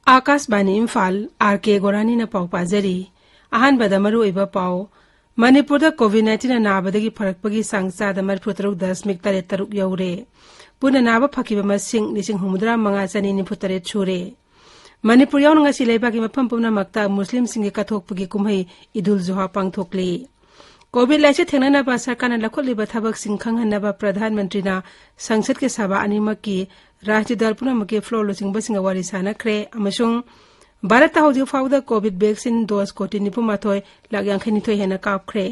Akashvani Imphal R K गोरानी न पाउ पाजरी अहानबदा मरुइबा पाउ मणिपुर कोविड-19 नाबदगी फरकपगी सांगचादा 43.3 यौरे पुना नाबा फकिबा मसिंग 9,993 छुरे मणिपुर यावना ngasi leibagi mafam pumnamakta muslim singi kathokpagi kumhai idul zuha pangthokli Covid लाइसे थेंगनाबा सरकारना लखोलिबा थबक सिंखंगहनबा प्रधानमंत्री ना संसद के सभा अनिमकी राष्ट्रीय दल पुनमके फ्लोर लोचिंगबसिंग वारी सानख्रे अमसुंग भारत हौजिक फाउदा कोविड वैक्सीन डोज कोटी 9.9 लाख 92 हेना कापख्रे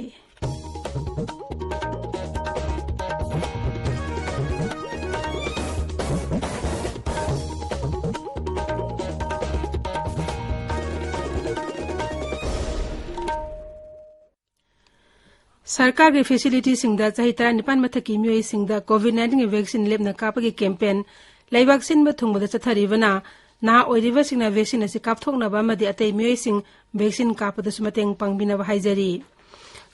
सरकार की फैसिलिटी सिंगदा चाहि 19 मथकी मियोई सिंगदा कोविड-19 के वैक्सीन लेबना कापगी कैंपेन लेबाक्सिन बथुंगबदा चथरिबना ना ओइरिबा सिंगना वैक्सीन असि कापथोकनबा मदि अतै मियोई सिंग वैक्सीन कापदसु मतेंग पांगबिनबा हाइजरी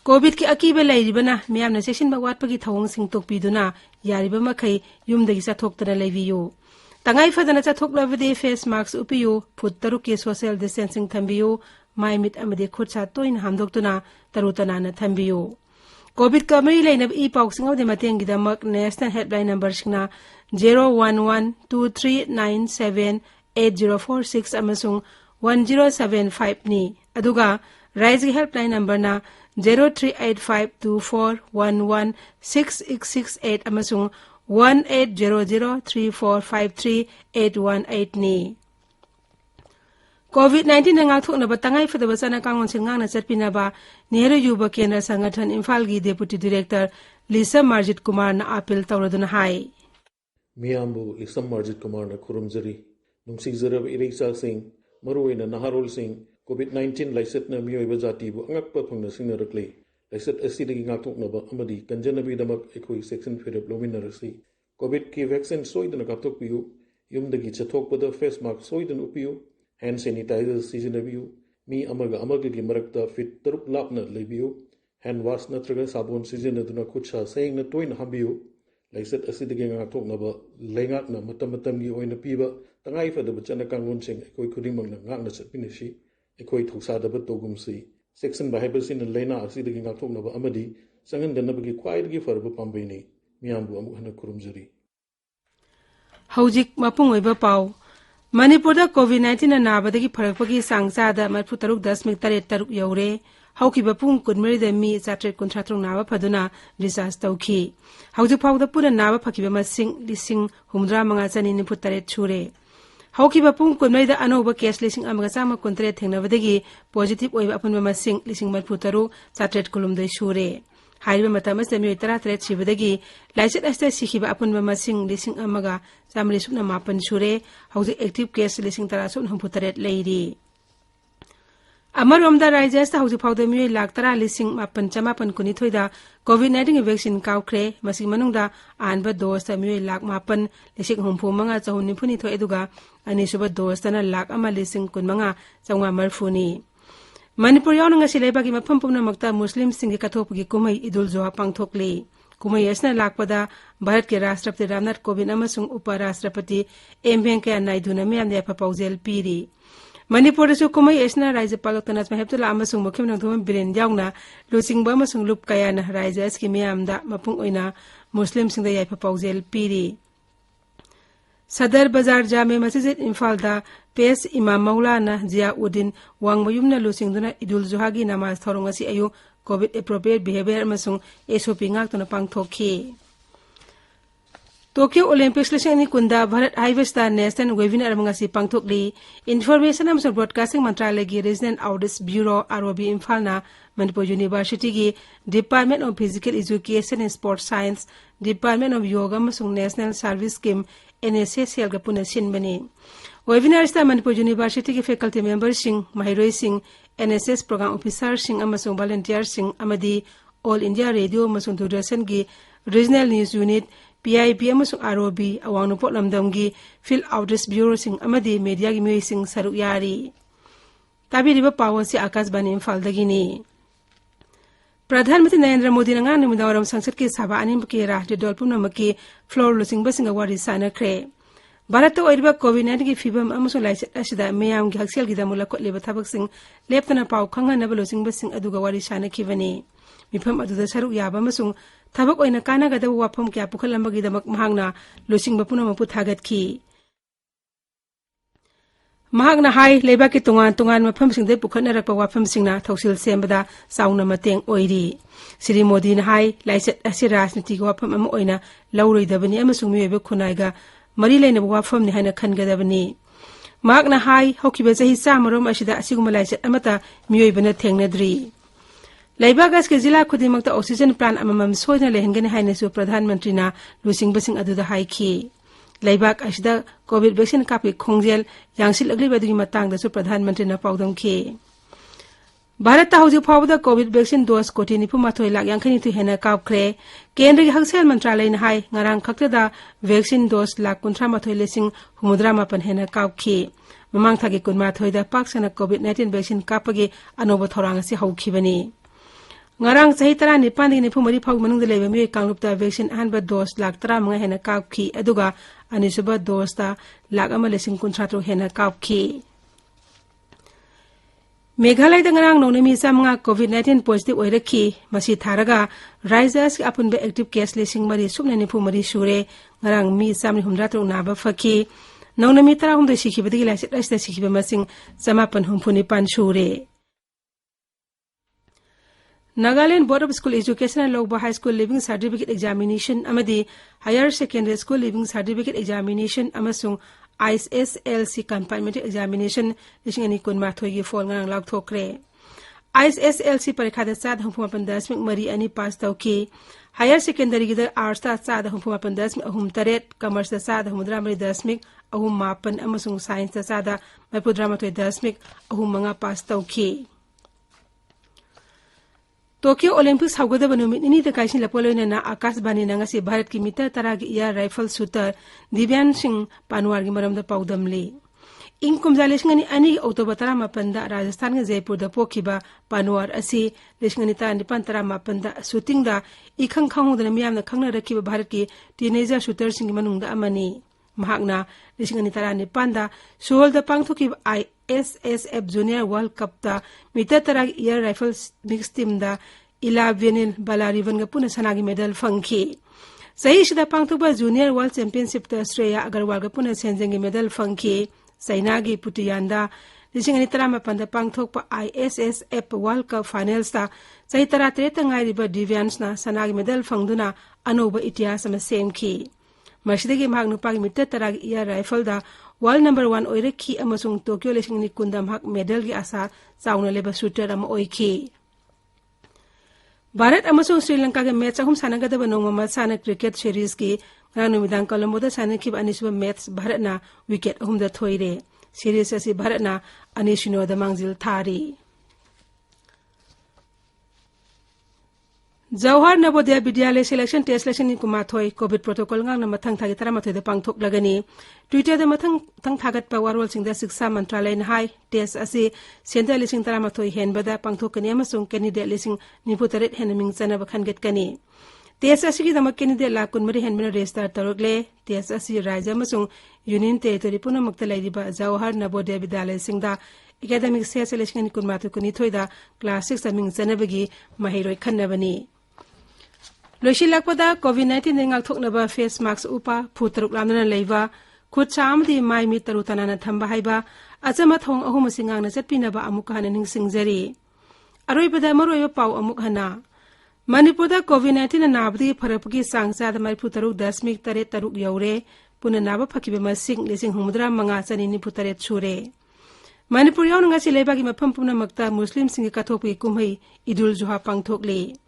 कोविड की अकीबा लैरिबना मियामना सेक्सिनबा वाटपगी थवंग सिंग तोकपिदुना यारिबा मखै युमदगी चथोक्तना लैबियो तंगाई फदना चथोक्लबदि फेस मास्क उपियो फुट 3 के सोशल डिस्टेंसिंग थंबियो माइमिट अमदि खुदसा तोइन हामदोक्तुना तरुतनाना थंबियो कोविड का मरी लाइन ई पाउसिंग ऑफ द मतेंगिदमक नेशनल हेल्पलाइन नंबर सिंगना 01123978046 अमसुंग 1075 नि अदुगा राइज हेल्पलाइन नंबर ना 038524116668 अमसुंग 180034538118 नि कोविड-19 ने ngathoknaba tangai fadaba sana kangon singangna chatpinaba Nehru युवा केंद्र संगठन इम्फाल की डेप्यूटी डायरेक्टर लिसा मार्जित कुमार ना अपील तौरदुना हाय मियामबु लिसा मार्जित कुमार ना खुरुमजरी नुंसिजरब इरेचा सिंह मरुइना नहारोल सिंह कोविड-19 लाइसेटना मियोइबा जातिबु अंगकपा फंगना सिंगनरकले लाइसेट असिदगी ngathoknaba amadi kanjanabidamak ekhoi section फेरब लोमिनरसी कोविड की वैक्सीन सोइदना कापथोकपियु युमदगी चथोकपदा फेस मास्क सोइदना उपियु हैंड सैनिटाइजर सिजनबियु मी अमगगी मरक्ता फिट 3 लापना लेबियु हैंड वॉश नत्रगा साबुन सिजनदुना खुदसा सेंगना तोइन हाबियु लाइसेट असिदगी ngathoknaba लेंगाकना मतमतमगी ओइना पीबा तंगाई फदब चना कांगोनसिंग एकोइ खुदिमंगना ngakna चटपिनिसि एकोइ थौसादब तोगुमसि सेक्शन बाहाइबसिन लेना असिदगी ngathoknaba अमदि संगनदनबगी ख्वाइदगी फरब पाम्बेनि मियामबु अमुक हना खुरुमजरी हौजिक मपुंग ओइबा पाउ मणिपुर कोविड-19 नाबदगी फरकपगी सांगचादा 43.3 यौरे हौकिबा पुंग कुनमरीदा मी 753 नाबा फदुना रिचार्ज तौखी हौजिक फाउदा पुरा नाबा फकिबा मसिंग 9,993 छुरे हौकिबा पुंग कुनमरीदा अनोबा केस 1,193 थेंगनबदगी पॉजिटिव ओइबा अपुनबा मसिंग 43,700 छुरे हाइबा मतमस मियोइ 13 सिबदगी लाइसेट अस्ते सिखिबा अपुनबा मसिंग 1,198 छुरे हौजिक एक्टिव केस 13,993 लैरी अमरोमदा राज्यस्ता हौजिक फाउदा मियोइ 10,9,992 कोविड-19 वैक्सीन काउख्रे मसि मनुंगदा आनबा डोजता मियोइ 10,9,995 एदुगा अनिसुबा डोजतना 1,15,990 मणिपुर यावना ngasi leibagi mafam pumnamakta muslim singi kathokpagi kumai idul zuha pangthokli kumai asna lakpada bharat ke rashtrapati ramnath kovind amasung upa rashtrapati m venkaiah naidu na miyamne apha paujel piri Manipur su kumai asna rajyapal Dr. Mahebtullah amasung mukhya thom biren yauna luchingba amasung lup kaya na rajya aski miyamda mapung oina muslim singda yaipa paujel piri सदर बाजार जामे मस्जिद इम्फाल दा pace इमाम मौलाना जियाउद्दीन वांगमयुमना लुसिंगदुना इदुल जुहागी नमाज थौरंग असि अयु कोविड एप्रोप्रिएट बिहेवियर अमसुंग एसओपी ngakतना पांगथोखि टोक्यो ओलंपिक्स 2020 भारत हाइवेस्टा नेशनल वेबिनार अमंगसी पांगथोकली इन्फॉर्मेशन अमसुंग ब्रॉडकास्टिंग मंत्रालय की regional outreach bureau ROB Imphal ना मणिपुर यूनिवर्सिटी की department of physical education and sports science department of yoga अमसुंग नेशनल सर्विस स्कीम NSSL का पुनः सिनबने वेबिनार स्टा मणिपुर यूनिवर्सिटी के फैकल्टी मेंबर सिंह महिरोई Singh NSS programme officer Singh अमसुंग volunteer Singh अमदी all India radio अमसुंग Doordarshan की regional news unit PIB amasung ROB awang nupot lamdamgi Field Outreach Bureau sing amadi media gi miyoi sing saruk yari tabiriba pawon si Akashbani Imphal dagini Pradhanmantri Narendra Modi nang nimudawaram sangsad ki sabha anim ki rashtriya dol pumnamaki floor losing basing awari sanakre Bharat oiriba COVID-19 ki fibam amasung laisat asida meyam gi haksel gi damula kotleba thabak sing leptana paw khanghanaba losing basing aduga wari sanakibani mifam aduda saruk yaba amasung thabak oina kanagadaba wafam kya pukhalambagi damak mahangna losing bapuna mapu thagat ki Mahagna hai leba ki tungan mafam sing de pukhatna rakpa wafam singna thausil sembada sauna mateng oiri Sri Modi na hai laisat asi rajniti ko wafam am oina lauroi dabani amasung miwebe khunaiga mari leina wafam ni haina khangadabani Mahagna hai hokiba jahi samarom asida asiguma laisat amata miwebe na thengnadri Laibagas ke zila khudimakta oxygen plant amamam soina lehengani haina su Pradhanmantri na lusing basing aduda hai ki Laibak asida COVID vaccine kapi khongjel yangsil agli badugi matang da su Pradhanmantri na paudam ki Bharat ta hauji phawda COVID vaccine dose koti nipu mathoi lak yangkhani tu hena kapkhre kendra gi haksel mantralai na hai ngarang khakta da vaccine dose lak kunthra mathoi lesing humudra mapan hena kapkhi mamang thagi kunma thoida paksana COVID-19 vaccine kapagi anoba thorang si haukibani Ngarang sahi tara nipan di nipu mari phag manung leba mi kanglupta vaccine anba dose lak tara mga hena kapkhi aduga anisuba dose ta lak ama lesing kuntratro hena kapkhi Meghalaya da ngarang nonami sa mga COVID-19 positive oirakhi masi tharaga Raijas ki apunba active case lesing mari subna nipu mari sure ngarang mi samni humratro naba fakhi nonami tara humda sikhibadigi lasit rasta sikhiba masing samapan humpuni pan sure Nagaland Board of School Education and Logba High School Living Certificate Examination amadi Higher Secondary School Living Certificate Examination amasung ISSLC Confinement Examination lisingani kunma thoigi phone ngang lak thokre ISSLC parikha da sad humphuma pandasmik mari ani pass tawki Higher Secondary gi da Arts ta sad humphuma pandasmik ahum taret Commerce da sad humudra mari dasmik ahum mapan amasung Science da sada mapudra matoi dasmik ahum manga pass tawki Tokyo Olympics hawgadaba numit ini da kaisin lapoloina na Akashbani na ngasi Bharat ki mita taragi iya rifle shooter Divyan Singh Panwar gi maramda paudamli Inkum jalishngani ani October 18 Rajasthan ga Jaipur da pokhiba Panwar asi lishngani ta nipan 18 da shooting da ikhang khang da miyam na khangna rakhiba Bharat ki teenager shooter sing gi manung da amani mahakna lishngani 19 da Seoul da pangthoki ISSF Junior World Cup ta mita taragi iya rifle mix team da ila venil balarivan ga puna sanagi medal fangki sahi shida pangtuba junior world championship ta Australia agarwal ga puna senjengi medal fangki sainagi putiyanda lisingani tarama panda pangthokpa ISSF World Cup finals ta sahi taratre tangai riba Deviants na sanagi medal fangduna anoba itihas ama semki Marsidagi mahag nupagi mita taragi iya rifle da world number 1 oirekhi amasung Tokyo lisingani kundam hak medal gi asa chauna leba shooter ama oiki Bharat amasung Sri Lanka ke match ahum sanagadaba nongma sana cricket series ki nganu midang Colombo da sanakib anisuba match Bharat na wicket ahum da thoire series asi Bharat na anishino da mangjil thari Jawhar Navodaya Vidyalaya selection test selection ni kumathoi COVID protocol ngang na mathang thagi tara mathoi da pangthok lagani Twitter da mathang thang thagat pa warwal sing da siksa mantralay na hai test asi central lising tara mathoi hen bada pangthok kani amasung candidate lising niputaret henming chana bakhan get kani test asi gi damak candidate la kun mari hen bana register tarogle test asi rajya amasung union territory puna maktalai riba Jawhar Navodaya Vidyalaya sing da academic selection ni kun mathoi kani thoida class 6 aming chana bagi mahiroi khannabani Loishilakpada COVID-19 ngak thoknaba face mask upa phutruk lamna leiwa khut cham di mai mi tarutana na thamba haiba achama thong ahum singang na chatpinaba amuka haning singjari aroibada maroiba pau amuk hana Manipur da COVID-19 na nabdi pharapgi sangcha da mai phutaruk dasmik tare taruk yaure puna naba phakibe masing lesing humudra manga chani ni phutare chure Manipur yaw nga sileba gi mafam pumna makta muslim singi kathopi kumhai idul juha pangthokle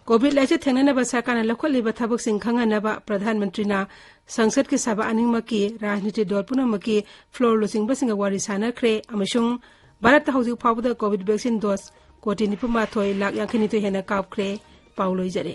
COVID laise thengna ba sarkana lakholi ba thabak sing khanga na ba Pradhanmantri na sangsad ki saba aning maki rajniti dol puna maki floor losing ba singa wari sana khre amashung Bharat ta hauju phawda COVID vaccine dose koti nipuma thoi lak yakhini to hena kap khre pauloi jare